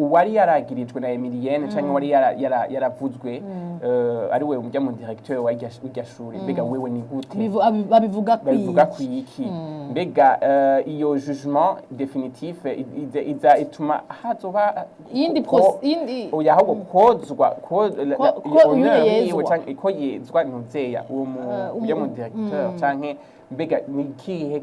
uwari yaragirijwe na Émilienne cyangwa wari yaravuzwe ari we umujya mu directeur w'irya shuri mbega wewe ni gute babivuga kwiki mbega iyo jugement définitif ituma hazoba yindi ahubwo kozwa ko yezwa ntuzeya uwo mujya mu directeur cyangwa mbega ni kihe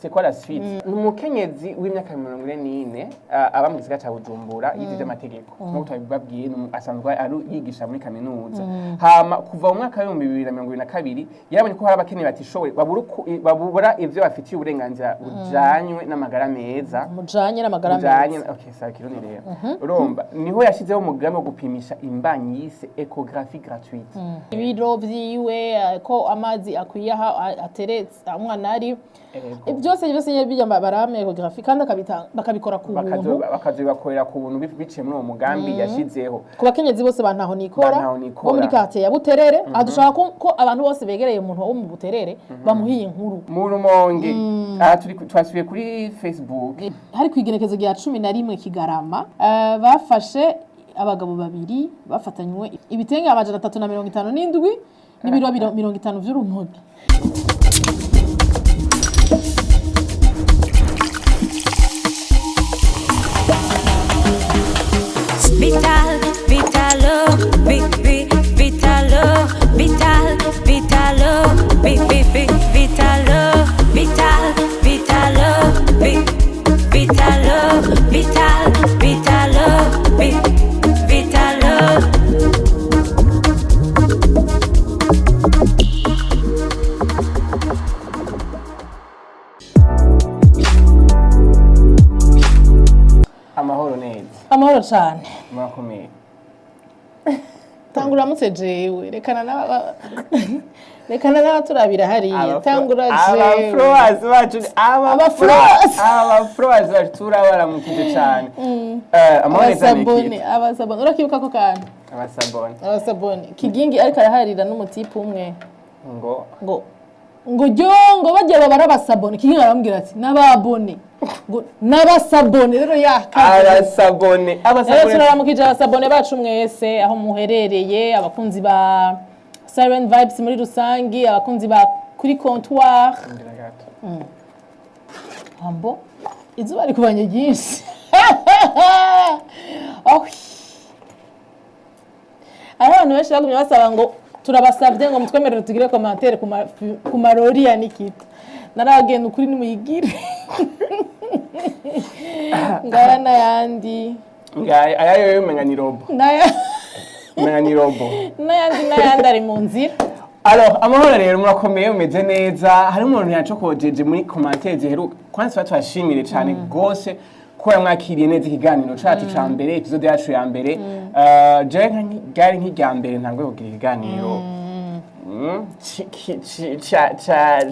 c'est quoi la suite umukenyezi w'imyaka 44 aba mu gisagara ca Bujumbura yize amategeko nk'uko twabibabwiye asanzwe ari yigisha muri kaminuza hama kuva mu mwaka wa 2022 yabonye ko hari abakeneye batishoboye babura ivyo bafitiye uburenganzira bujanywe n'amagara meza okay ça kirundi rero urumva niho yashizeho umugambi wo gupimisha imbanyi yise échographie gratuite ibiro vyiwe ko amazi akwiye ateretse umwana ari byose bijya barame échographie kandi bakabikora ku buntu bakazibakorera ku buntu biciye muri uwo mugambi yashizeho ku bakenyezi bose bantaho nikora bo muri quartier ya Buterere adushaka ko abantu bose begereye umuntu wo mu Buterere bamuhiye inkuru mu Rumonge twasubiye kuri Facebook hari kwigenekezo rya 11 Kigarama bafashe abagabo babiri bafatanywe ibitenge 357 n'ibiro 50 vy'urumogi Vital, vitalo, vitalo, vital, vitalo, vitalo, vital, vitalo, vitalo. Amahoro cyane murakomeye tangura mutse jewe rekana n'abaturabira hariya tangura jewe abafroas bacu turabaramukije cyane abasabone urakibuka ko kandi abasabone kigingi ariko araharira n'umutipe umwe ngo bajya babara abasabone kigingi arambwira ati n'ababone n'abasabone rero abasabone turamukije abasabone bacu mwese aho muherereye abakunzi ba Siren Vibes muri rusangi abakunzi ba Kuri Comptoir ambo izuba rikubanye ryinshi abantu benshi bagumye basaba ngo turabasabye ngo mutwemerere tugire commentaire ku marori ya Nikita naragenda ukuri nimuyigire ngaya nayandi ayayo yomenga ni robo nayandi ari mu nzira alors amahoro rero murakomeye umeze neza hari umuntu yacokojeje muri commentaire ziheruka kwanza twashimire cyane gose ko yamwakiriye neza ikiganiro cacu ca mbere episode yacu ya mbere je gari nk'ijya mbere ntangwe kugira ikiganiro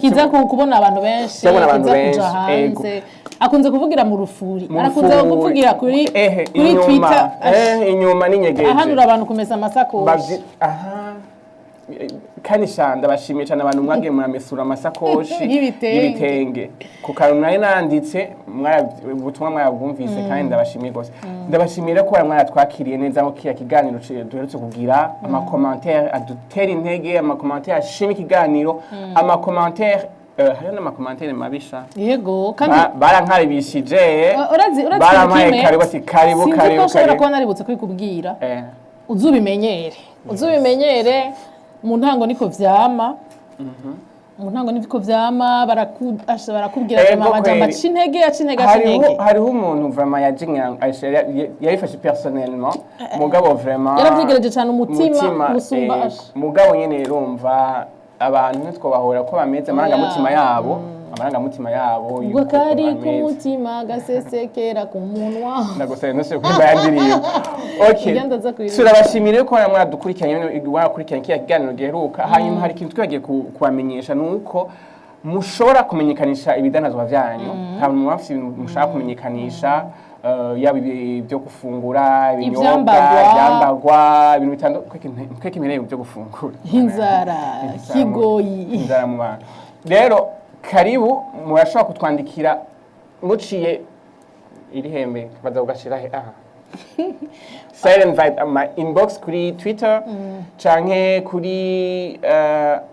kiza kubona abantu benshi kiza kuja hanze akunze kuvugira mu rufuri arakunze kuvugira kuri Twitter inyuma n'inyegeje ahanura abantu kumesa amasakoshi kandi shanda bashimiye cyane abantu mwagiye muramesura amasakoshi y'ibitenge ku kantu nari nanditse ubutumwa mwabwumvise kandi ndabashimiye gose ndabashimira ko mwaratwakiriye neza mu kiganiro duherutse kugira amakommentaire adutera intege amakommentaire ashima ikiganiro amakommentaire hari n'amakommentaire mabisha yego kandi barankaribishije urazi baramaye karibu sinzi ko ushobora kuba naributse kubikubwira uzubimenyere mu ntango niko vyama barakubwira amajambo acintege hariho umuntu vraiment yajinya yarifashe personnellement mugabo vraiment yaravyigereje cyane umutima musumba mugabo nyene rumva abantu ntitwobahora ko bameze amarangamutima yabo ubwo kari ku mutima gasesekera ku munwa ndagusaba nose kuri bayandiriye okay turabashimire ko mwadukurikiranye kiya kiganiro giheruka hanyuma hari ikintu twagiye kubamenyesha nuko mushobora kumenyekanisha ibidanazwa vyanyu nta muntu wafite ibintu mushaka kumenyekanisha yaba ibyo gufungura ibyambagwa ibintu bitandukanye kwekemereye byo gufungura inzara kigoyi inzara mu bantu rero karibu murashobora kutwandikira muciye iri hembe baza ugashira Silent Vibe ama inbox kuri Twitter canke kuri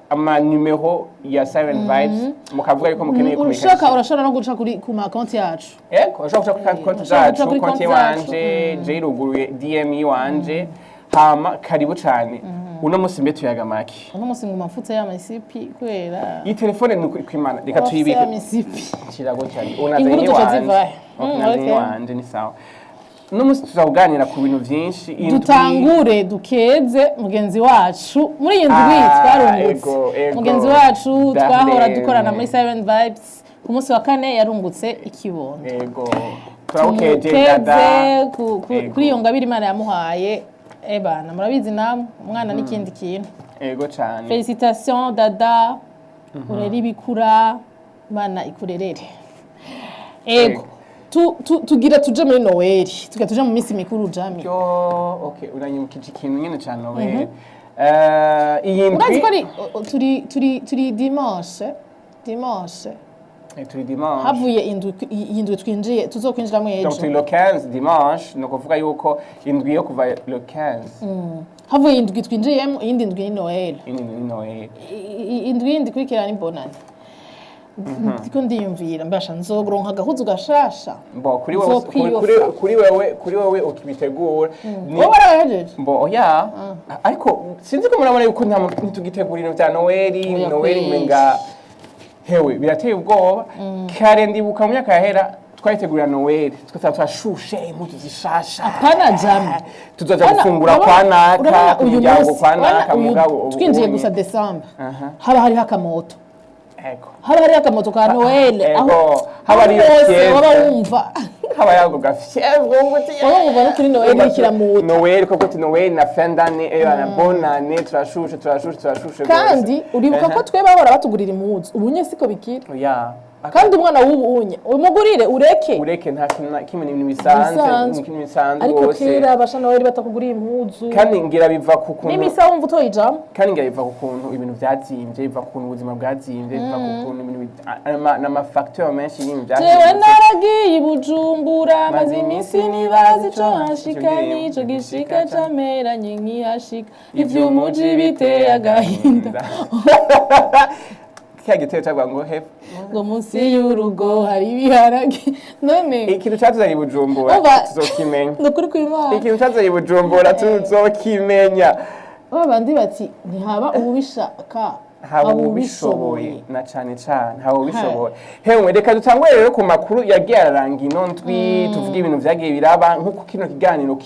ama numero ya Silent Vibes mukavuga yuko mukeneye ushaka urashobora no guca kuri ku ma konti yacu yego ushobora guca kuri konti zacu konti wanje je iruguruye DM wanje hama karibu cyane uno musi mbe tuyaga maki uno musi nguma mfutse ya masipi kwera iyi telefone ni kwimana reka tuyibike ya masipi kirago cyane unazenye wanje ni sawa uno musi tuzaganira ku bintu byinshi dutangure dukeze mugenzi wacu muri iyi ndwi twarungutse mugenzi wacu twahora dukorana muri Silent Vibes ku munsi wa kane yarungutse ikibondo yego turabukeje dada kuri iyo ngabire Imana yamuhaye ebana murabizi namwe umwana n'ikindi kintu yego cyane félicitations dada ureri bikura Imana ikurerere ego tugira tuje muri Noel tuje mu minsi mikuru jami yo okay uranyimukije ikintu nyene cyane Noel iyi ndwi turi dimanche turi dimanche havuye indwi twinjiye tuzokwinjiramo ejo donc le 15 dimanche no kuvuga yuko indwi yo kuva le 15 havuye indwi twinjiyemo iyindi ndwi ni Noel indwi ndikurikirana ni bonane ndiko ndiyumvira mbasha nzogoronka agahuzu gashasha mbo kuri wewe ukibitegura wowe warahejeje mbo oya ariko sinzi ko murabona yuko nta tugitegurira bya Noel menga hewe birateye ubwoba kare ndibuka mu myaka yahera twayitegurira Noel twashushe impuzu zishasha apana jami tuzoja gufungura kwa naka umuryango kwa naka mugabo twinjiye gusa December haba hari hakamoto haba hari akamoto ka Noel aho haba hari waba wumva haba yago gafyevwe wumva no kuri Noel ikiramuto Noel koko ti Noel na fin d'année na bonne année turashushe kandi uribuka ko twe bahora batugurira impuzu ubunye siko bikira oya kandi umwana w'ubunye umugurire ureke nta kimwe n'ibintu bisanzwe ariko kera basha Noel batakuguriye impuzu kandi ngira biva ku kuntu n'imisa wumva utoyijamo kandi ngira biva ku kuntu ibintu byazimvye biva ku kuntu ubuzima bwazimvye biva ku kuntu ibintu n'ama facteur menshi y'ibintu byazimvye jewe naragiye Bujumbura maze iminsi nibaza ico hashika nico gishika cameranye nkihashika ivy'umuji biteye agahinda kya gitero cyagwa ngo hep ngo munsi y'urugo hari ibiharage none ikintu cyatuzanye Bujumbura tuzokimenya nukuri kw'Imana ikintu cyatuzanye Bujumbura tuzokimenya babandi bati ntihaba ubishaka haba ubishoboye na cyane haba ubishoboye hewe reka dutangure rero ku makuru yagiye araranga ino ndwi tuvuga ibintu vyagiye biraba nkuko kino kiganiro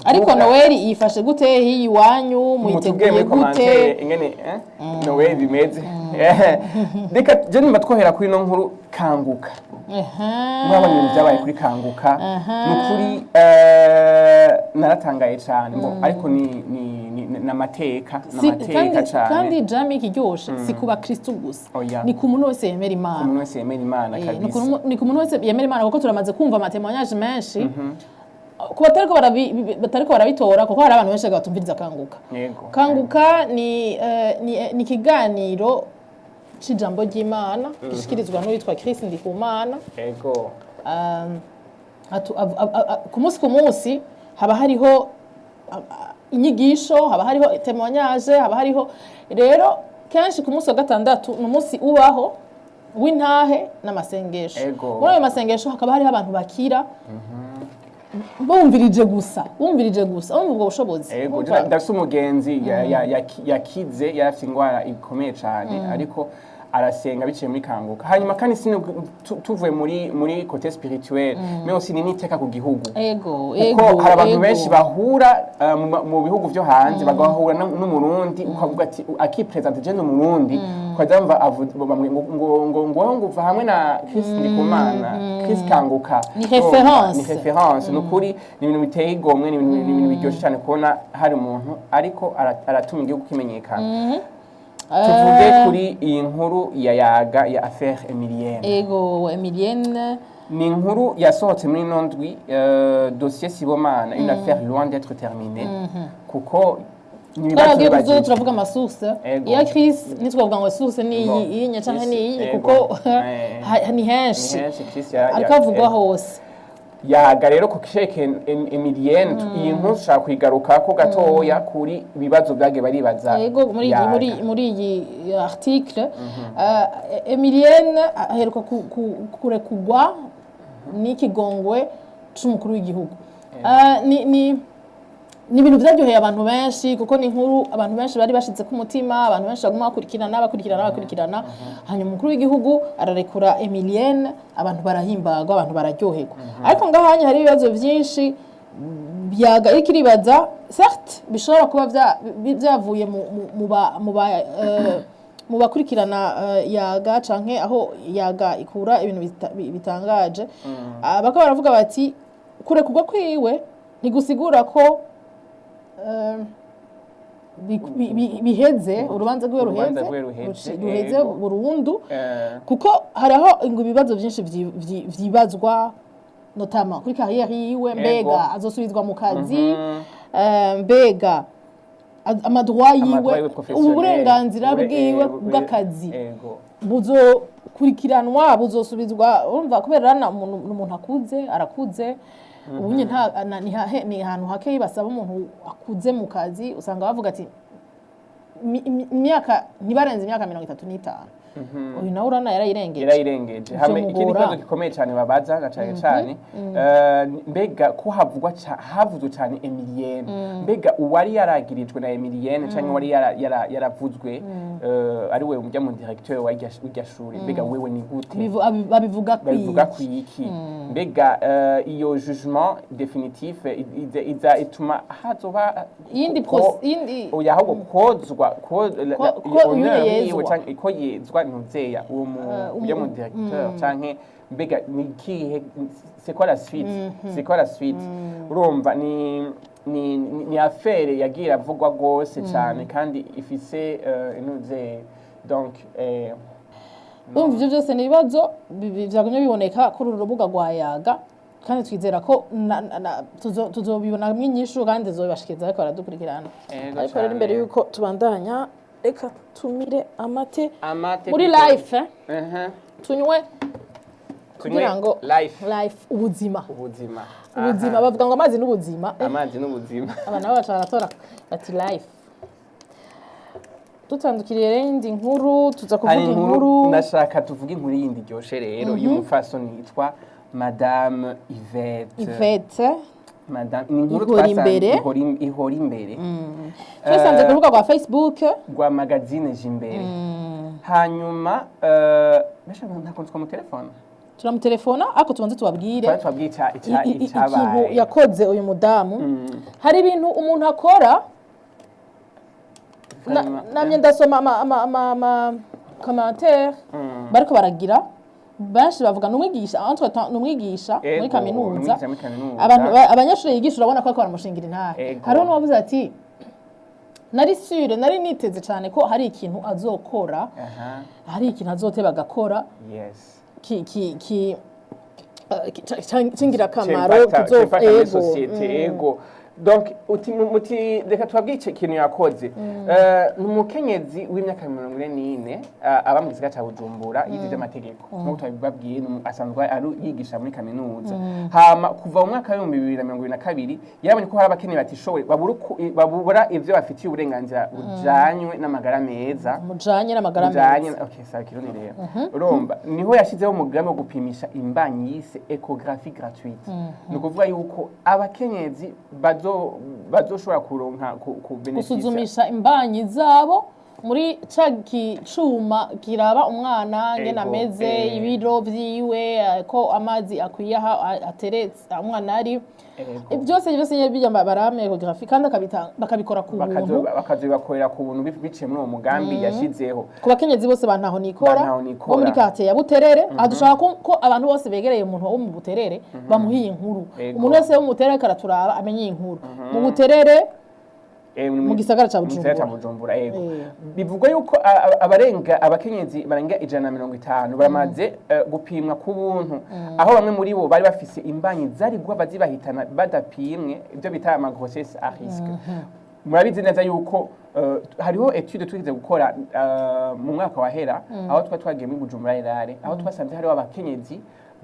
ariko Noel yifashe gute hiyi wanyu muyiteguye gute ingene Noel bimeze reka je nimba twohera kuri ino nkuru kanguka mwabonye ibintu byabaye kuri kanguka nukuri naratangaye cyane ariko ni namateka cyane kandi jami kiryoshe si kuba Kristo gusa ni ku muntu wese yemera Imana kabisa ni ku muntu wese yemera Imana kuko turamaze kumva amatemonyage menshi ku batariko barabitora kuko hari abantu benshi batumviriza kanguka ni kiganiro c'ijambo ry'Imana gishikirizwa n'uwitwa Chris Ndikumana yego ku munsi haba hariho inyigisho haba hariho témoignage haba hariho rero kenshi ku munsi wa gatandatu n'umunsi ubaho w'intahe n'amasengesho muri ayo masengesho hakaba hariho abantu bakira bumvirije gusa ubwo bushobozi ndafise umugenzi yakize yarafite ingwara ikomeye cyane ariko arasenga biciye muri kanguka hanyuma kandi tuvuye muri côté spirituel mais aussi n'iteka ku gihugu kuko hari abantu benshi bahura mu bihugu byo hanze bagahura n'umurundi ukavuga ati akipresente je n'umurundi ukazamva ngo uva hamwe na Chris Ndikumana Chris Kanguka ni référence nukuri ni ibintu biteye igomwe ni ibintu biryoshye cyane kubona hari umuntu ariko aratuma igihugu kimenyekana tuvuge kuri iyi nkuru ya affaire Émilienne Émilienne ni inkuru yasohotse muri ino ndwi dossier Sibomana une affaire loin d'être terminée kuko turavuga amasource iya Chris nitwavuga ngo source ni iyi nyacanke ni iyi kuko ni henshi ariko avugwa hose yaga rero ku kisheke Émilienne iyi nkuru ushaka kwigaruka ko gatoya kuri ibibazo byage baribaza yego muri iyi article Émilienne aheruka kurekugwa n'ikigongwe c'umukuru w'igihugu ni ibintu byaryoheye abantu benshi kuko ni inkuru abantu benshi bari bashitse ku mutima, abantu benshi baguma bakurikirana hanyuma umukuru w'igihugu ararekura Émilienne, abantu barahimbagwa, abantu bararyoherwa. Ariko ngahanye hari ibibazo byinshi byaga ikiribaza certes bishobora kuba byavuye mu bakurikirana yaga canke aho yaga ikura ibintu bitangaje bakaba baravuga bati kurekugwa kwiwe ntigusigura ko biheze urubanza rwe ruheze burundu kuko hariho ibibazo byinshi vyibazwa notama kuri carrière yiwe mbega azosubizwa mu kazi mbega amadroit yiwe uburenganzira bwiwe bw'akazi buzokurikiranwa buzosubizwa urumva kubera umuntu arakuze ubunye ni ahantu hake basaba umuntu akuze mu kazi usanga bavuga ati imyaka ntibarenze imyaka 35 uyu nawe urana yarayirengeje hamwe ikindi kibazo gikomeye cyane babaza cyane mbega ko havuzwe cyane Émilienne mbega uwari yaragirijwe na Émilienne cyangwa wari yaravuzwe ari we umujya mu directeur w'irya shuri mbega wewe ni gute babivuga kwiki mbega iyo jugement définitif iza ituma hazoba yindi oyaho kozwa ko yezwa ntuzeya uwo mu directeur canke mbega ni kihe c'est quoi la suite urumva ni affaire yagira avugwa gose cyane kandi ifise inuze donc ivyo byose ni ibibazo vyagumye biboneka kuri uru rubuga rwa yaga kandi twizera ko tuzobibona mw'inyishu kandi tuzobibashikiriza ariko baradukurikirana ariko rero imbere yuko tubandanya reka tumire amate muri life tunywe kugira ngo life ubuzima bavuga ngo amazi n'ubuzima abana bacu baratora bati life tutandukiriye rero indi nkuru tuza kuvuga inkuru nashaka tuvuga inkuru yindi ryoshe rero y'umufasoni yitwa Madame Yvette Madame inkuru twasanze ihora imbere twasanze ku rubuga rwa Facebook rwa magazine Jimbere hanyuma ntakonzwa mu telefone turamutelefona ariko tubanze tubabwire icabaye yakoze uyu mudamu hari ibintu umuntu akora namye ndasoma ama commentaire bariko baragira benshi bavuga n'umwigisha muri kaminuza abanyeshuri yigisha urabona ko baramushingira intare hariho n'uwavuze ati nari niteze cyane ko hari ikintu azokora hari ikintu azoteba agakora cy'ingirakamaro ego donc muti reka twabwiye ikintu yakoze ni umukenyezi w'imyaka 44 aba mu gisagara cya Bujumbura yize amategeko nk'uko twabibabwiye asanzwe yigisha muri kaminuza hama kuva mu mwaka wa 2022 yarabonye ko hari abakenyezi batishoboye babura ivyo bafitiye uburenganzira bujanywe n'amagara meza okay ça kirundi rero urumva niho yashizeho umugambi wo gupimisha imbanyi yise échographie gratuite ni kuvuga yuko abakenyezi bazoshobora kuronka gusuzumisha imbanyi zabo muri cuma kiraba umwana ngena ameze ibiro vyiwe ko amazi akwiyaha ateretse umwana ari byose bijya barame ecography kandi bakabikora ku buntu bakazibakorera ku buntu biciye muri uwo mugambi yashizeho ku bakenyezi bose bantaho nikora bo muri kate ya Buterere adushaka ko abantu bose begereye umuntu wo mu Buterere bamuhiye inkuru umuntu wese wo mu Buterere karaturaba amenye inkuru mu Buterere mu gisagara ca Bujumbura bivugwa yuko abakenyezi barenga 150 baramaze gupimwa ku buntu aho bamwe muri bo bari bafise imbanyi zari gwa bazibahitana badapimwe ibyo bita ama grossesse à risque murabizi neza yuko hariho etude twize gukora mu mwaka wa hera aho twagiye muri Bujumbura irare aho twasanze hariho abakenyezi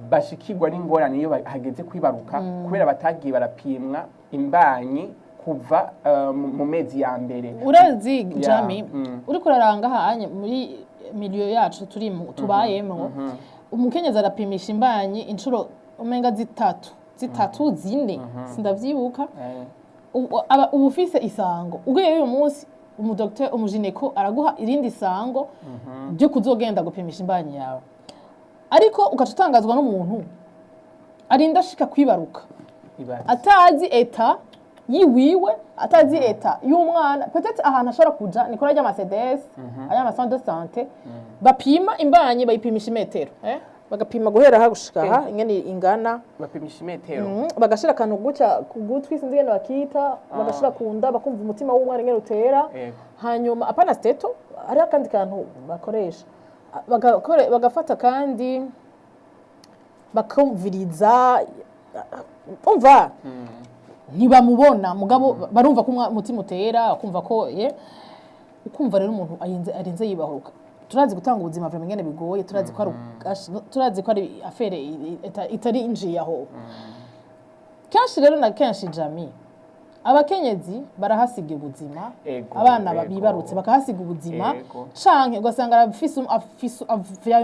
bashikirwa n'ingorane iyo hageze kwibaruka kubera batagiye barapimwa imbanyi kuva mu mezi ya mbere. Urazi Jami uri kuraranga hanye muri miliyo yacu tubayemo umukenyezi arapimisha imbanyi inshuro umenga zitatu zine sindavyibuka ubu ufise isango ugiye uyu munsi umujineko araguha irindi sango ryo kuzogenda gupimisha imbanyi yawe ariko ukatutangazwa n'umuntu arinda ashika kwibaruka atazi eta yiwiwe atazi eta y'umwana peut-être ahantu ashobora kuja nikora rya Mercedes aya centre de santé bapima imbanyi bayipimisha imetero bagapima guhera ha gushika ha ingene ingana bapimisha imetero bagashira kantu guca kugutwi sinzi ngene bakita bagashira kunda bakumva umutima w'umwana ingene utera hanyuma apana steto ari akandi kantu bakoresha bagafata kandi bakumviriza umva ntibamubona mugabo barumva ko umutima utera ukumva ko ukumva rero umuntu arinze yibahuka turazi gutanga ubuzima vya mengene bigoye turazi ko ari affaire itari injiye aho kenshi rero na kenshi Jami abakenyezi barahasiga ubuzima abana babibarutse bakahasiga ubuzima canke ugasanga afise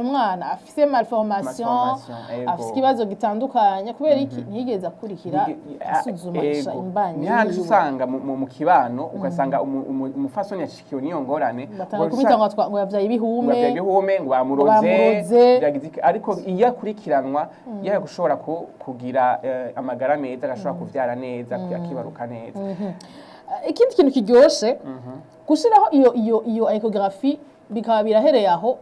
umwana afise malformation afise ikibazo gitandukanye kubera iki ntiyigeze akurikira asuzumisha imbanyi nyaje usanga mu kibano ugasanga umufasoni yashikiwe niyo ngorane kubita ngo yavyaye ibihume ngo bamuroze ariko iyo akurikiranwa yari gushobora kugira amagara meza agashobora kuvyara neza akibaruka neza. Ikindi kintu kiryoshe gushiraho iyo ecography bikaba birahereye aho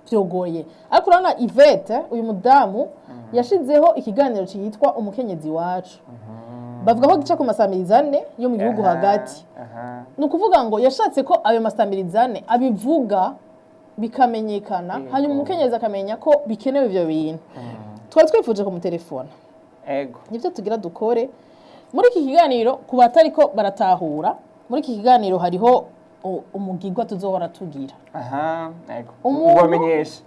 byogoye ariko urana Yvette uyu mudamu yashizeho ikiganiro cyitwa umukenyezi wacu bavuga ko gica ku masamirizane yo mu gihugu hagati nukuvuga ngo yashatse ko ayo masamirizane abivuga bikamenyekana hanyuma umukenyezi akamenya ko bikenewe ivyo bintu twari twifuje ko mu telefone nivyo tugira dukore muri iki kiganiro ku batariko baratahura muri iki kiganiro hariho umugigwa tuzohora tugira ubamenyesha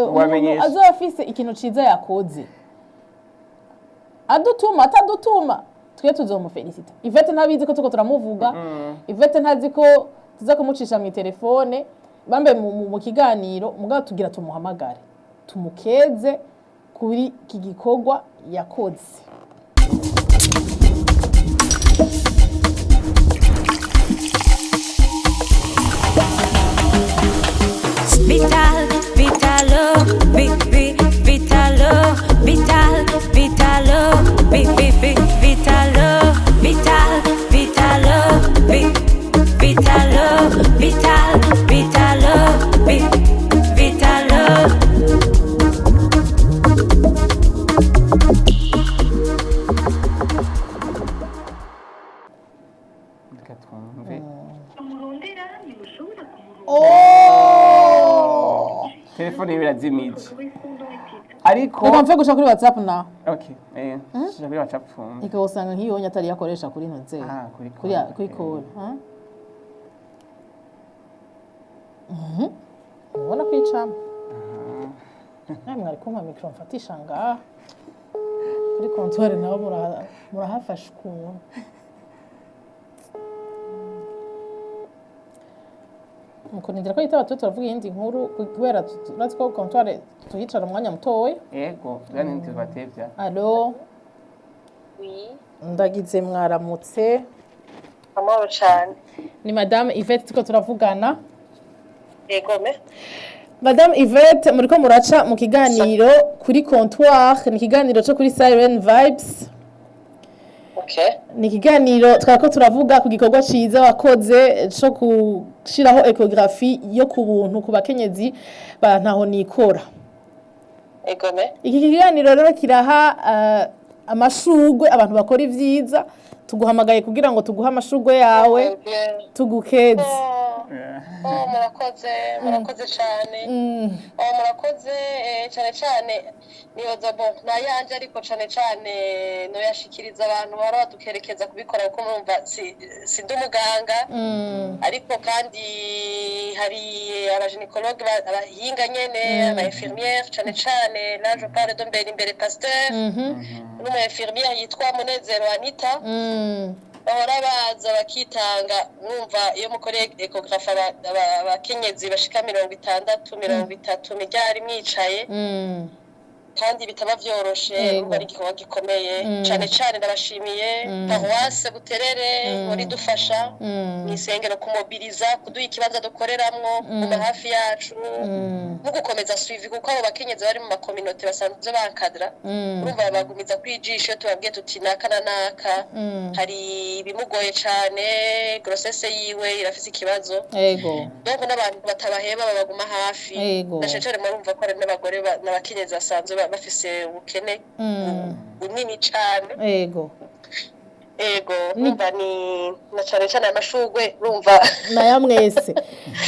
ubamenyesha azoba afise ikintu ciza yakoze atadutuma twe tuzomufelicita Yvette ntabizi ko tuko turamuvuga Yvette ntazi ko tuza kumucisha mu telefone bambe mu kiganiro mugabo tugira tumuhamagare tumukeze kuri iki gikorwa yakoze. Vital, vitalo, vitalo, vital, vitalo, vitalo, vital, vitalo, vitalo, vital, vitalo, vitalo. Telefone birazimije ariko reka mfe gushaka kuri WhatsApp na shaka kuri WhatsApp phone ikawusanga nk'iyo nyatari yakoresha kuri ntoze kuri call ubona kwicama namwe ari kumpa micro mfatisha ngaha kuri comptoir nabo murahafasha ukuntu mukunindira ko yitaba turavuga iyindi nkuru kubera turazi ko comptoir tuyicara umwanya mutoya yego yani ntibatevya. Allo Oui. Ndagize mwaramutse Amahoro cyane. Ni Madame Yvette tuko turavugana. Yego me. Madame Yvette muriko muraca mu kiganiro kuri comptoir ni kiganiro cyo kuri Siren Vibes. Okay. Ni kiganiro twako turavuga ku gikorwa ciza wakoze cyo gushiraho ecography yo ku buntu ku bakenyezi bantaho nikora. Yego me. Iki kiganiro rero kiraha amashugwe abantu bakora ivyiza tuguhamagaye kugira ngo tuguha amashugwe yawe tugukeze. murakoze cyane murakoze cyane cyane niyoza nayanje ariko cyane cyane no yashikiriza abantu bara batukerekeza kubikora kuko mwumva si ndi umuganga ariko kandi hari abaginecologue abahinga nyene aba infirmière cyane cyane là je parle de imbere pasteur n'umu infirmière yitwa Munezero Anita bahora baza bakitanga mwumva iyo mukoreye ecographe abakenyezi bashika 60-30 miryari mwicaye kandi bitaba vyoroshe bari igikorwa gikomeye cyane cyane ndabashimiye paroisse Buterere muri dufasha nisengero kumobiliza kuduha ikibanza dukoreramwo kuba hafi yacu no gukomeza suivi kuko abo bakenyezi bari mu makominote basanzwe bankadra urumva bagumiza kwijisho tubabwiye tuti naka na naka hari bimugoye cyane grossesse yiwe irafise ikibazo donc n'abantu batabaheba babaguma hafi ndashecere murumva ko ari n'abagore n'abakenyezi basanzwe bafise ubukene bunini cyane numva ni na cyane cyane amashugwe rumva naya mwese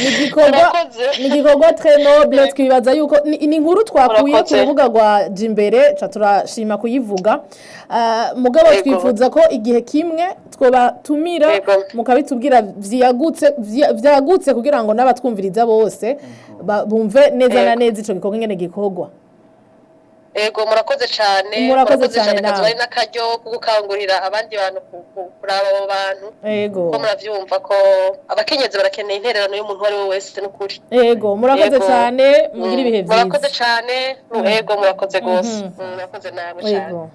ni igikorwa très noble twibaza yuko ni inkuru twakuye ku rubuga rwa Jimbere turashima kuyivuga mugabo twifuza ko igihe kimwe twobatumira mukabitubwira vyagutse kugira ngo n'abatwumviriza bose bumve neza na neza ico gikorwa ngene gikorwa murakoze cyane kazi bari n'akaryo kugukangurira abandi bantu kuraba abo bantu ko muravyumva ko abakenyezi barakeneye intererano y'umuntu wari we wese n'ukuri murakoze cyane mugira ibihe vyiza murakoze cyane murakoze gose murakoze namwe cyane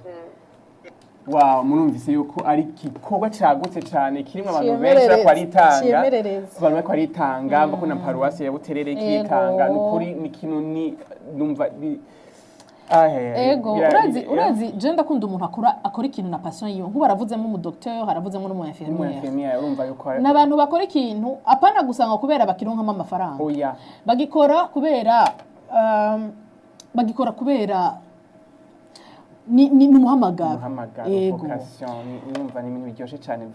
Wow, murumvise yuko ari igikorwa cagutse cyane kirimo abantu benshi bakwaritanga abantu bakwaritanga bako na paroisse ya Buterere kitanga n'ukuri ni kintu ni numva urazi je ndakunda umuntu akora ikintu na passion yiwe nkuba aravuzemo umu docteur haravuzemo n'umu infirmière urumva yuko n'abantu bakora ikintu apana gusanga kubera bakironkamo amafaranga bagikora kubera ni umuhamagaro vocation urumva ni ibintu biryoshe cyane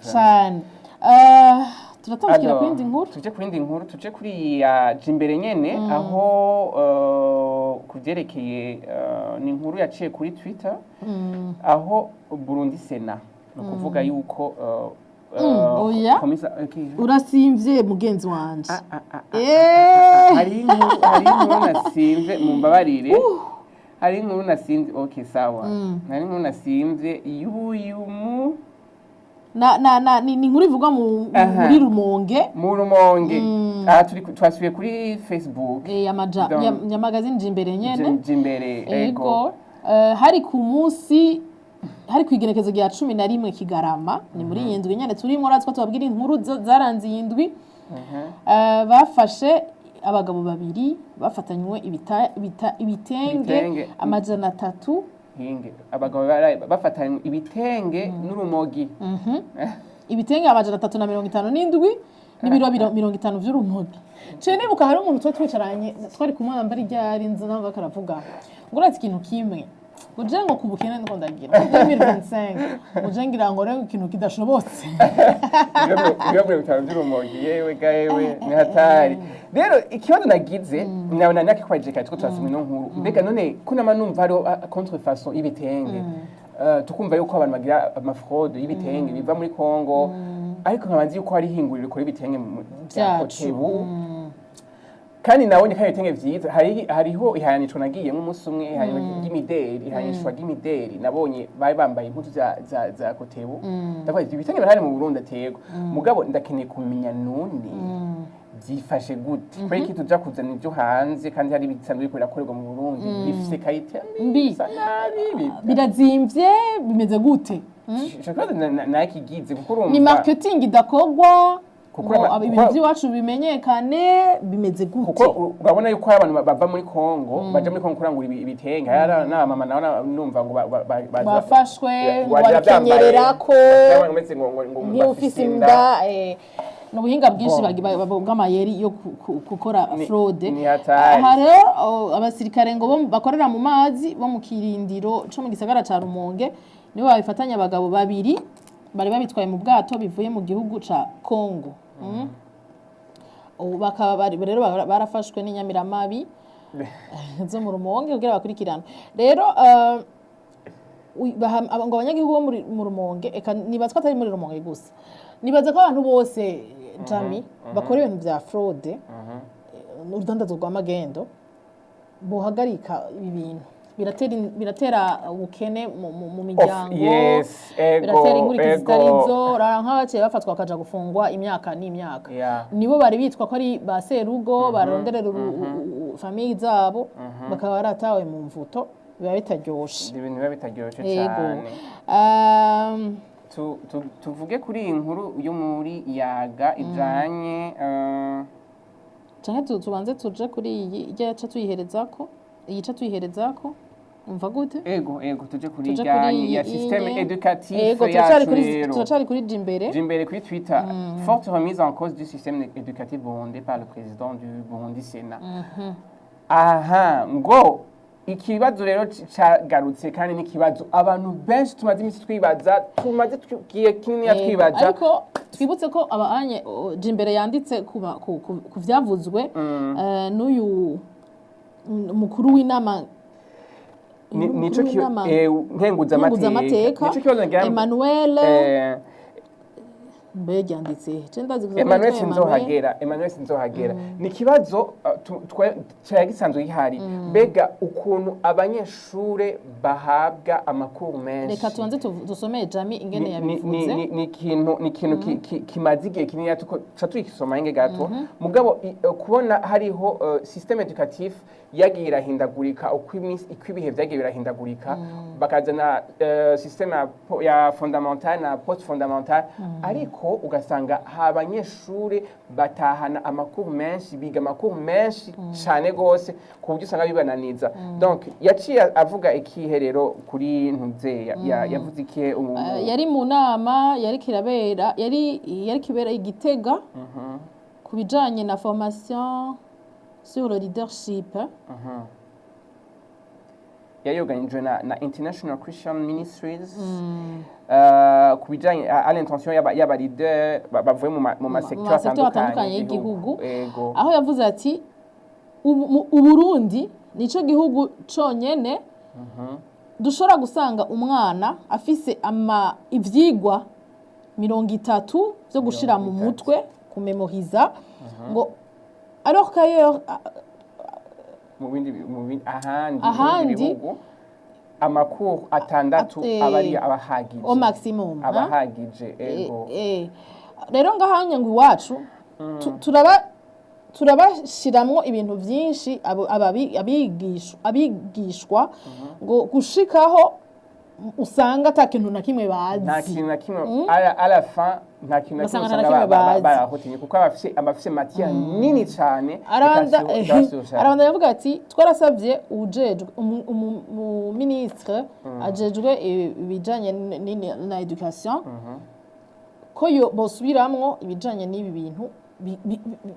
turatandukira ku yindi nkuru tuje kuri ya Jimbere nyene aho kuvyerekeye ni inkuru yaciye kuri Twitter aho Burundi Sena no kuvuga yuko urasimvye mugenzi wanje hari inkuru nasimvye mumbabarire hari inkuru nasimvye sawa hari inkuru nasimvye y'uyumu ni inkuru ivugwa muri Rumonge twasubiye kuri Facebook ya magazine Jimbere nyene Jimbere hari ku munsi hari kwigenekezo rya 11 Kigarama ni muri yindwi nyene turimo ratwa tubabwira inkuru zaranze yindwi bafashe abagabo babiri bafatanywe ibitenge amajana 3 abagabo bafatanywe ibitenge n'urumogi ibitenge amajana 357 n'ibiro 50 vy'urumogi cene buka hari umuntu twicaranye twari kumwe mbari ryari nzo nabo bakaravuga ngo urati ikintu kimwe uje ngo kubukene ndiko ndagira 2025 uje ngira ngo rero ikintu kidashobotse iyo by'urumogi yewe gayewe ni hatari rero ikibazo nagize nabona nake kwaje katwo twasumye no nkuru mbega none kuna manumva ari contrefaçon y'ibitenge tukumva yuko abantu bagira amafraude y'ibitenge biva muri Kongo ariko nkabanzi yuko hari hinguriro kuri ibitenge bya Kotebu kandi nabonye ko ibitenge vyiza hariho ihanishwa nagiye nk'umunsi umwe ihanishwa ry'imideri nabonye bari bambaye impuzu za Kotebu ndavuga ibitenge bari mu Burundi atego mugabo ndakeneye kumenya none byifashe gute kweki tuja kuzana ibyo hanze kandi hari bisanzwe birakorerwa mu Burundi bifise kayite mbi birazimvye bimeze gute shakaza nakigize kuko urumva ni marketing idakogwa kuko ibintu by'iwacu bimenyekane bimeze gute kuko urabona yuko abantu bava muri Kongo baje muri Kongo kurangura ibitenge hari na mama naona numva ngo bafashwe bakenyererako nk'ufise inda n'ubuhinga bwinshi bw'amayeri yo gukora fraude hari abasirikare ngo bakorera mu mazi bo mu kirindiro cyo mu gisagara ca Rumonge nibo babifatanya abagabo babiri bari babitwaye mu bwato bivuye mu gihugu ca Kongo bakaba rero barafashwe n'inyamiramabi zo mu Rumonge kugira bakurikirana rero ngo abanyagihugu bo mu Rumonge eka nibaza ko atari muri Rumonge gusa nibaza ko abantu bose Jami bakora ibintu vya fraude urudandazwa rw'amagendo bohagarika ibi bintu biratera ubukene mu miryango biratera inkurikizi zitari zo nk'abaciye bafatwa bakaja gufungwa imyaka n'imyaka nibo bari bitwa ko ari ba serugo baronderera famiye zabo bakaba baratawe mu mvuto biba bitaryoshe ibintu biba bitaryoshe cyane tuvuge kuri iyi nkuru yo muri yaga ijanye canke tubanze tuje kuri iyi igice tuyiherezako umva gute ego tuje kuri ijanye ya système éducatif turacari kuri jimbere kuri Twitter forte remise en cause du système éducatif burundais par le président du Burundi Sénat aha ngo ikibazo rero cagarutse kandi n'ikibazo abantu benshi tumaze imisi twibaza tumaze kinini twibaza ariko twibutse ko abanye jimbere yanditse ku vyavuzwe n'uyu mukuru w'inama nico nkenguzamateka nico kibazo ngira Emmanuel mbega yanditse Emmanuel Sinzohagera ni ikibazo gisanzwe gihari mbega ukuntu abanyeshure bahabwa amakuru menshi reka tubanze dusomeye Jami ingene yabivuze ni ikintu kimaze igihe kinini tuca tuyisoma inge gato mugabo kubona hariho système éducatif yagiye irahindagurika uko ibihe vyagiye birahindagurika bakazana système ya fondamental na post fondamental ariko ugasanga abanyeshure batahana amakuru menshi biga amakuru menshi cyane gose ku buryo usanga bibananiza donc yaciye avuga ikiherero kuri ntuzeya yavuze ikihe yari mu nama yari kibera igitega ku bijanye na formation sur le leadership yayoganijwe na International Christian Ministries ku bijanye à l'intention y'aba leader bavuye mu masektor atandukanye y'igihugu aho yavuze ati Uburundi nico gihugu conyene dushobora gusanga umwana afise ivyigwa 30 byo gushira mu mutwe kumemoriza ngo alors qu'ailleurs mu bindi ahandi amakuru atandatu abari abahagije au maximum abahagije ego rero ngahanye ngo iwacu turabashiramwo ibintu byinshi abigishwa ngo gushikaho usanga ata kintu na kimwe bazi nta kintu na kimwe à la fin nta kintu na kimwe usanga barahotinye kuko abafise matière nini cyane arabanda yavuga ati twarasabye ujejwe mu ministre ajejwe ibijanye na education ko yo bosubiramwo ibijanye n'ibi bintu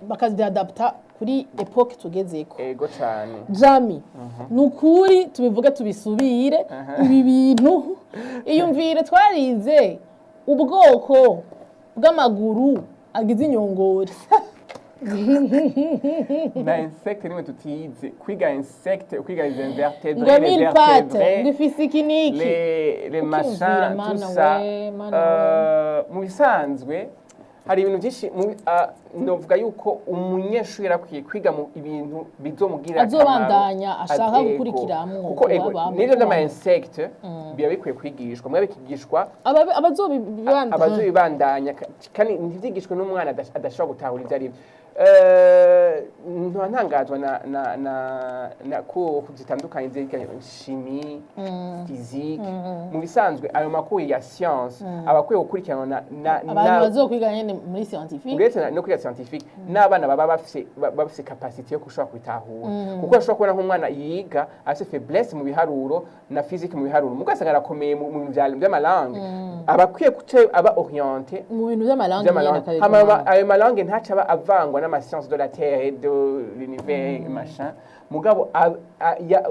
bakaziadapta kuri epoque tugezeko ego cyane Jami nukuri tubivuge tubisubire ibi bintu iyumvire twarize ubwoko bw'amaguru agize inyongori na insecte nimwe tutize kwiga insecte kwiga les invertébrés les vertébrés ngifise ikiniki les machins tout ça mu bisanzwe hari ibintu byinshi novuga yuko umunyeshuri yakwiye kwiga mu ibintu bizomugira azobandanya ashaka gukurikiramwo kuko nivyo vy'ama insecte biba bikwiye kwigishwa mwe bikigishwa abazobibandanya kandi ntivyigishwe n'umwana adashobora gutahura ivyo ari ntangazwa na cours zitandukanye zerekeye chimie physique mu bisanzwe ayo makuru ya science abakwiye gukurikiranwa abantu bazokwiga nyene muri scientifique uretse no kwiga scientifique n'abana baba bafise capacité yo gushobora kwitahura kuko ashobora kubona nk'umwana yiga afise faiblesse mu biharuro na physique mu biharuro mugasanga arakomeye mu bintu by'amalangue abakwiye aba orienté mu bintu by'amalangue ayo malangue ntaca aba avangwa n'amasciences de la terre et de l'univers machin mugabo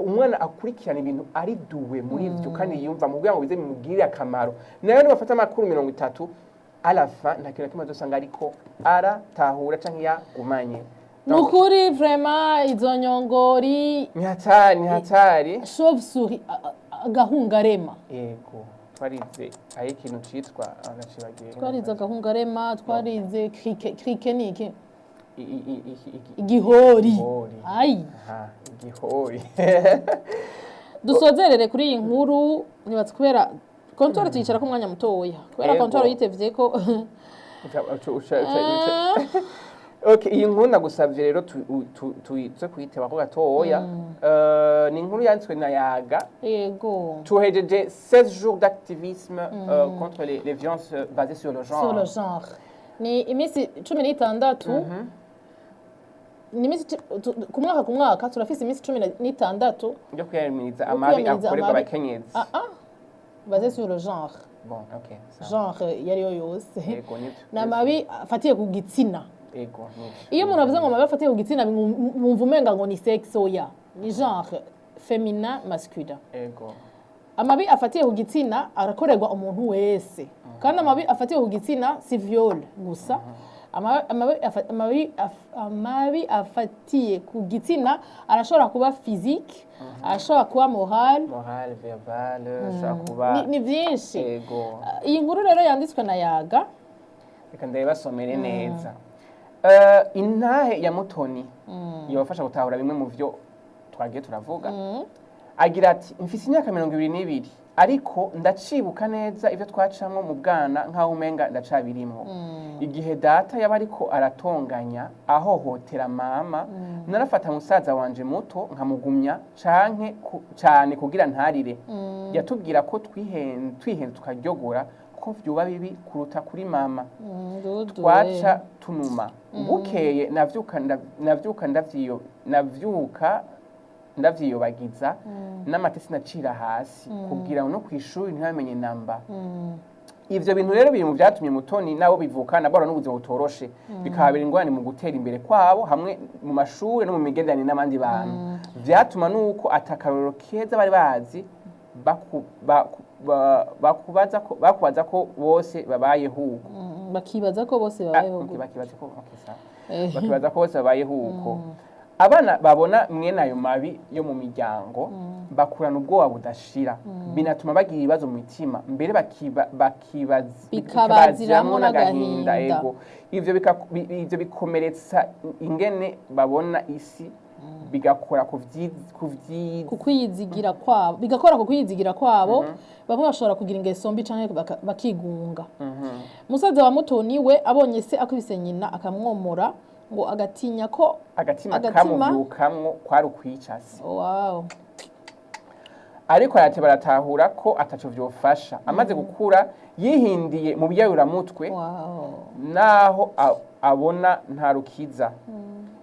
umwana akurikirana ibintu ari duwe muri ivyo kandi yumva mu kugira ngo bize bimugirire akamaro nayo nibafata amakuru 30 à la fin nta kintu kimwe dusanga ariko aratahura canke yagumanye. Nukuri vraiment izo nyongori Ntihatari chauve-souris agahungarema. Yego twarize aho ikintu citwa agacibagiye. Twarize agahungarema, twarize krike niki? Igihori. Ai. Igihori. Dusozerere kuri iyi nkuru nibatse kubera Comptoir tuyicara ko umwanya mutoya. Kubera Comptoir yitevye ko Okay, iyi nkuru nagusavye rero tuze kuyiteba ko gatoya. Ni inkuru yanditswe na Yaga. Yego. Tuhejeje 16 jours d'activisme contre les violences basées sur le genre. Sur le genre. Ni imisi 16. Ni imisi ku mwaka turafise imisi 16 yo kwiyamiriza amabi akorerwa abakenyezi. Basé sur le genre. Bon, okay. Genre yariyo yose. Yego nivyo. N'amabi afatiye ku gitsina. Yego nivyo. Iyo umuntu avuze ngo amabi afatiye ku gitsina mwumva umenga ngo ni sexe oya. Ni genre féminin masculin. Yego. Amabi afatiye ku gitsina arakorerwa umuntu wese. Kandi amabi afatiye ku gitsina si viol gusa. Amabi afatiye ku gitsina arashobora kuba physique, arashobora kuba moral, verbal, ashobora kuba ni byinshi. Yego. Iyi nkuru rero yanditswe na Yaga. Reka ndabasomere neza. Intahe ya Mutoni yabafasha gutahura bimwe mu byo twagiye turavuga. Agira ati mfise imyaka 22 ariko ndacibuka neza ivyo twacamwo mu bwana nkaho umenga ndacabirimwo. Igihe data yaba ariko aratonganya ahohotera mama narafata musaza wanje muto nkamugumya cyane kugira ntarire. Yatubwira ko twihenze tukaryogora ko vyuba bibi kuruta kuri mama. Twaca tunuma. Bukeye navyuka ndavyiyobagiza n'amatesi nacira hasi kugira no kwishuri ntibamenye namba. Ivyo bintu rero biri mu vyatumye Mutoni nabo bivukana bora n'ubuzima butoroshe bikabera ingorane mu gutera imbere kwabo hamwe mu mashuri no mu migenderanire n'abandi bantu. Vyatuma nuko atakaroro keza bari bazi bakubaza ko bose babayeho uko. Bakibaza ko bose babayeho uko. Bakibaza ko bose babayeho uko. Abana babona mwene ayo mabi yo mu miryango bakurana ubwoba budashira binatuma bagira ibibazo mu mitima mbere bikabaziramo n'agahinda. Ego ivyo bikomeretsa ingene babona isi bigakora kukwiyizigira kwabo bigakora kukwiyizigira kwabo. Bamwe bashobora kugira ingeso mbi canke bakigunga. Musaza wa Mutoni we abonye se akubise nyina akamwomora ngo agatinya ko agatima kamuvyukamwo kwari ukwicasi. Wow. Ariko yate baratahura ko ataco vyofasha. Amaze gukura yihindiye mu biyayuramutwe. Naho abona nta rukiza.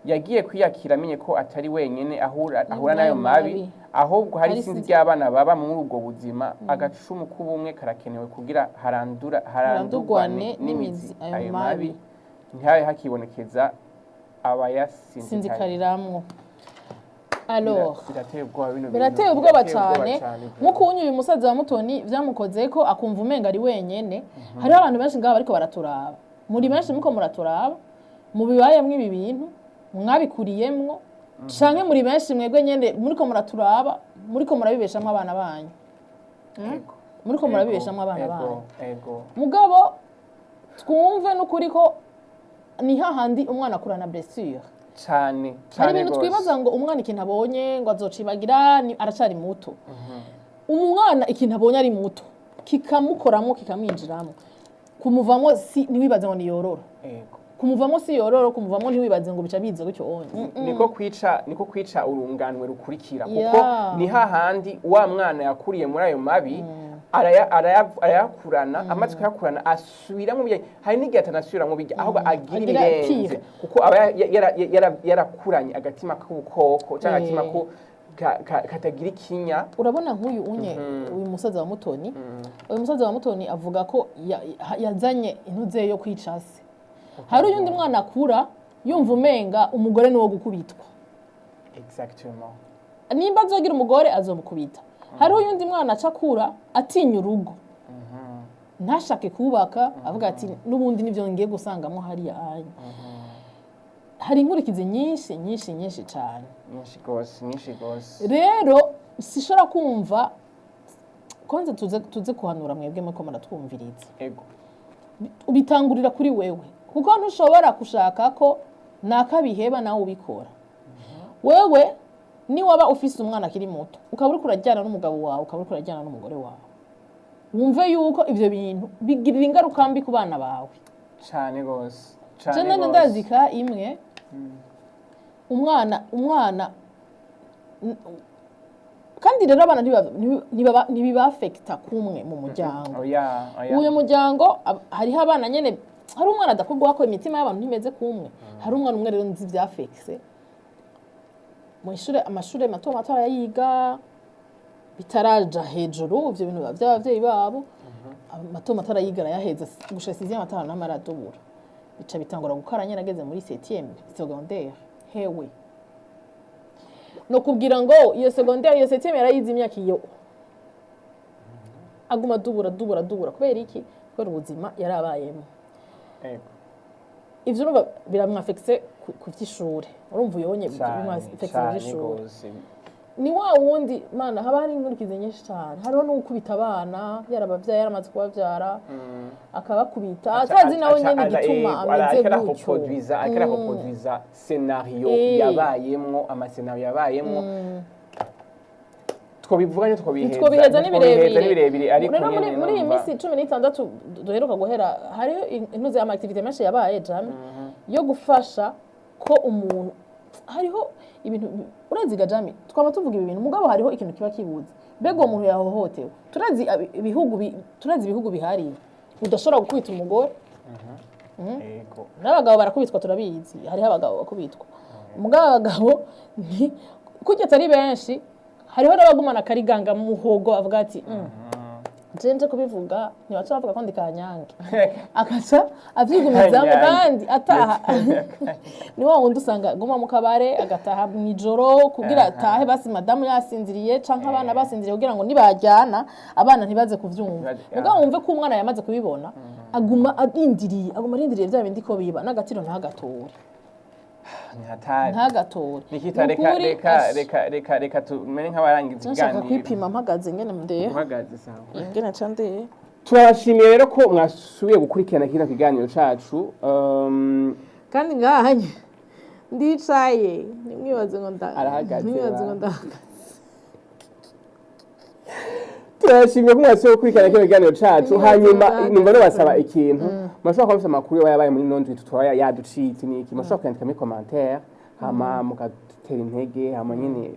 Yagiye kwiyakira amenye ko atari wenyene ahura nayo mabi ahubwo hari isinzi ry'abana baba muri ubwo buzima. Agacumu k'ubumwe karakenewe kugira harandurwane n'imizi ayo mabi ntihabe hakibonekeza abayasinzikariramwo. Alors birateye ubwoba cyane nkuko uyu musaza wa Mutoni vyamukoze ko akumva umenga ari wenyene. Hari abantu benshi ngaho bariko baraturaba, muri benshi muko muraturaba mu bibayemwe ibi bintu mwabikuriyemwo canke muri benshi mwebwe nyene muriko muraturaba muriko murabibeshamwe abana banyu. Muriko murabibeshamwe abana banyu. Mugabo twumve n'ukuri ko ni hahandi umwana akurana blessure cyane. Hari ibintu twibaza ngo umwana ikintu abonye ngo azocibagira aracari muto. Umwana ikintu abonye ari muto kikamukoramo kikamwinjiramo kumuvamo si ntiwibaze ngo ni yororo. Kumuvamo si yororo, kumuvamo ntiwibaze ngo bica bize gutyo onye. Niko kwica urunganwe rukurikira kuko ni hahandi wa mwana yakuriye muri ayo mabi arayakurana amaze kuyakurana asubira mu bijya. Hari n'igihe atanasubira mu bijya ahubwo agira ibirenze kuko aba yarakuranye agatima k'ubukoko cyangwa agatima ko katagira ikinya. Urabona nk'uyu uyu musaza wa Mutoni. Uyu musaza wa Mutoni avuga ko yazanye intuze yo kwicase. Hari uyundi mwana akura yumva umenga umugore niwo gukubitwa. Exactement. Nimba azogira umugore azomukubita. Hari uyundi mwana acakura atinya urugo. ntashake kubaka avuga ati n'ubundi nivyo ngiye gusangamo hariya anya hari inkurikizi nyinshi cyane nyinshi gose rero sishora kumva konze tuze kuhanura mwebwe muko muratwumviriza ego ubitangurira kuri wewe kuko ntushobora kushaka ko nakabiheba nawe ubikora wewe ni waba ufise umwana akiri muto ukaba uri kurajyana n'umugabo wawe ukaba uri kurajyana n'umugore wawe wumve yuko ivyo bintu bigirira ingaruka mbi ku bana bawe cyane gose cyane ndazika imwe umwana kandi rero abana ntibibafekta kumwe mu muryango uyu muryango hariho abana nyene hari umwana adakorwa ko imitima y'abantu ntimeze kumwe hari umwana umwe rero nzi vyafekse mu amashure mato arayiga bitaraja hejuru ivyo bintu by'abavyeyi babo mato arayiga arayaheza gusha 6e matara n'amaradubura bica bitangura gukara nyene ageze muri 7e secondaire hewe no kubwira ngo iyo secondaire iyo 7e yarayize imyaka iyo aguma dubura kubera iki kubera ubuzima yarabayemo ivyo urumva biramwafekse ku vy'ishure urumva uyonye biramwafekse ku vy'ishure ni wa wundi mana haba hari inkurikizi nyinshi cyane hariho no gukubita abana yarabavyaye yaramaze kubavyara akabakubita atazi nawe nyene gituma ameze gutyo akera kuproduiza scenario yabayemwo amascenario yabayemwo twobivuganye twobiheza n'ibirebire ariko muri iyi minsi 16 duheruka guhera hariho intuze y'amaactivité menshi yabaye jame yo gufasha ko umuntu hariho ibintu uraziga jami twaba tuvuga ibintu mugabo hariho ikintu kiba kibuze bego umuntu yahohotewe turazi ibihugu bihari udashobora gukubita umugore ego n'abagabo barakubitwa turabizi hariho abagabo bakubitwa mugabo abagabo kujya atari benshi hariho n'abagumana kariganga muhogo avuga ati jenje kubivuga ntibaca bavuga ko ndi kanyange akaca avyigumizamo kandi ataha ni wa wundi usanga guma mu kabare agataha mwijoro kugira atahe basi madamu yasinziriye canke abana basinziriye kugira ngo nibajyana abana ntibaze kuvyumva mugabo wumve ko umwana yamaze kubibona aguma arindiriye vya bindi ko biba n'agatiro ntagatora ntagatora reka tumere nk'abarangiza ikiganiro kwipima mpagaze ngene mndehe ngene cande turabashimiye rero ko mwasubiye gukurikirana kino kiganiro cacu kandi ngahanye ndicaye nimwibaze ngo arahagaze turashimye ko mwasubiye gukurikirana kino kiganiro cacu hanyuma nimba basaba ikintu mashobora kwandika amakuru yabaye muri nondwi tutwaya yaducitse niki mashobora kwandika muri commentaire hama mukatera intege hama nyine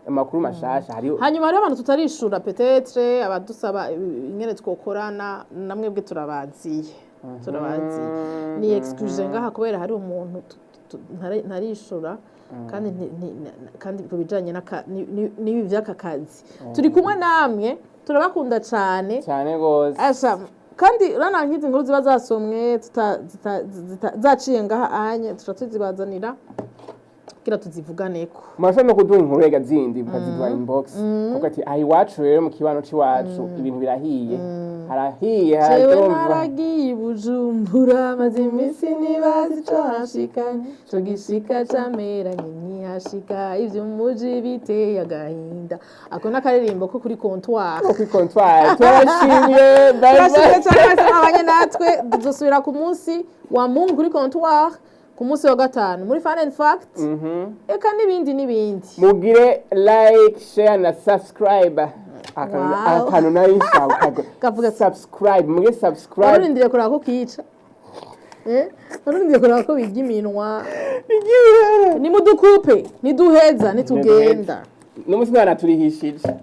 amakuru mashasha hanyuma hariho abantu tutarishura peut-être abadusaba ingene twokorana namwe bwe turabaziye ni excuse ngaha kubera hari umuntu ntarishura kandi kubijanye n'ibi vy'aka kazi turi kumwe namwe turabakunda cyane gose kandi rana nkizi inkuru ziba zasomwe zaciye ngaha anye tuzibazanira kira tuzivuganeko mashaka no kuduha inkuru rega zindi bukazidwa inbox kuko ati ayi wacu rero mu kibano ciwacu ibintu birahiye harahiye jewe naragiye Bujumbura maze iminsi nibazi co hashikanye co gishika camera ntihashika ivyo muji biteye agahinda ako nakaririmbo ko kuri comptoir turashimye bye abanye natwe dusubira ku munsi wa Mungu kuri comptoir ku munsi wa gatanu muri Fun and Fact eka n'ibindi mugire like share na subscribe akantu nayisha kavuga subscribe muge subscribe urindire kuraba ko kica urindire kuraba ko bijya iminwa ni mudukupe niduheza nitugenda n'umusi nana turihishije